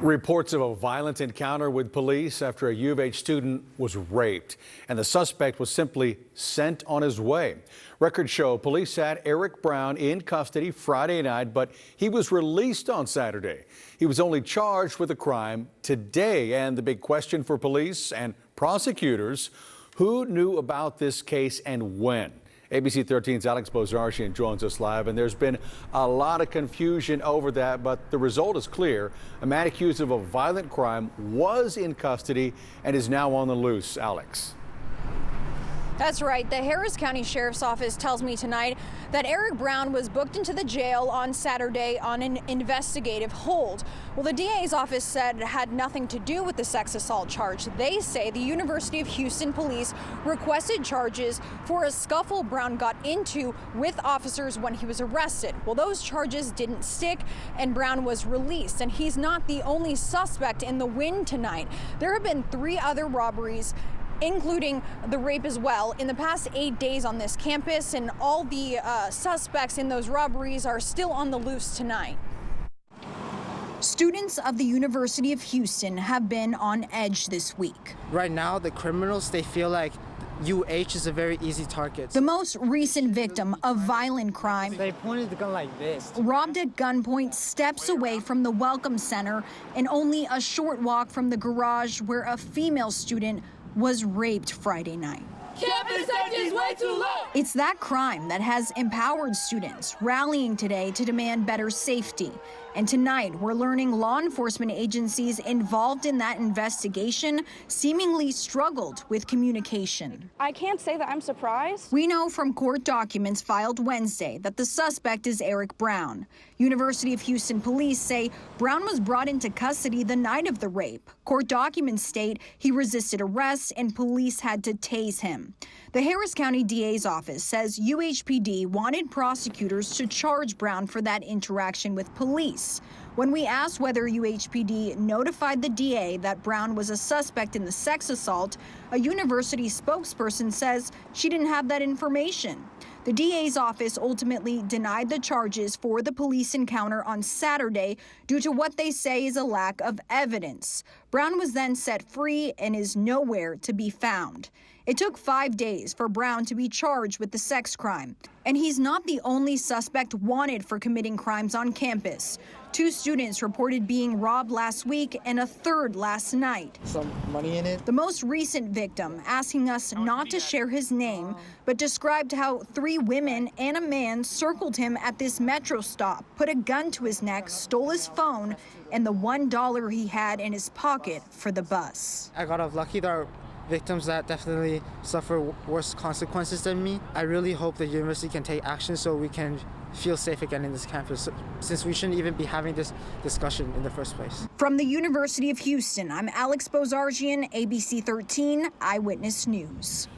Reports of a violent encounter with police after a U of H student was raped, and the suspect was simply sent on his way. Records show police had Eric Brown in custody Friday night, but he was released on Saturday. He was only charged with a crime today, and the big question for police and prosecutors: who knew about this case and when? ABC 13's Alex Bozarchian joins us live, and there's been a lot of confusion over that, but the result is clear. A man accused of a violent crime was in custody and is now on the loose. Alex. That's right. The Harris County Sheriff's Office tells me tonight that Eric Brown was booked into the jail on Saturday on an investigative hold. Well, the DA's office said it had nothing to do with the sex assault charge. They say the University of Houston police requested charges for a scuffle Brown got into with officers when he was arrested. Well, those charges didn't stick and Brown was released. And he's not the only suspect in the win tonight. There have been 3 other robberies, including the rape as well, in the past 8 days on this campus, and all the suspects in those robberies are still on the loose tonight. Students of the University of Houston have been on edge this week. Right now, the criminals, they feel like UH is a very easy target. The most recent victim of violent crime, They pointed the gun like this. robbed at gunpoint steps away from the Welcome Center and only a short walk from the garage where a female student was raped Friday night. Campus safety is way too low. It's that crime that has empowered students rallying today to demand better safety. And tonight, we're learning law enforcement agencies involved in that investigation seemingly struggled with communication. I can't say that I'm surprised. We know from court documents filed Wednesday that the suspect is Eric Brown. University of Houston police say Brown was brought into custody the night of the rape. Court documents state he resisted arrest and police had to tase him. The Harris County DA's office says UHPD wanted prosecutors to charge Brown for that interaction with police. When we asked whether UHPD notified the DA that Brown was a suspect in the sex assault, a university spokesperson says she didn't have that information. The DA's office ultimately denied the charges for the police encounter on Saturday due to what they say is a lack of evidence. Brown was then set free and is nowhere to be found. It took 5 days for Brown to be charged with the sex crime. And he's not the only suspect wanted for committing crimes on campus. 2 students reported being robbed last week and a third last night. Some money in it. The most recent victim, asking us not to share his name, but described how 3 women and a man circled him at this metro stop, put a gun to his neck, stole his phone, and the $1 he had in his pocket for the bus. I got off lucky. There are victims that definitely suffer worse consequences than me. I really hope the university can take action so we can feel safe again in this campus, since we shouldn't even be having this discussion in the first place. From the University of Houston, I'm Alex Bozarchian, ABC 13 Eyewitness News.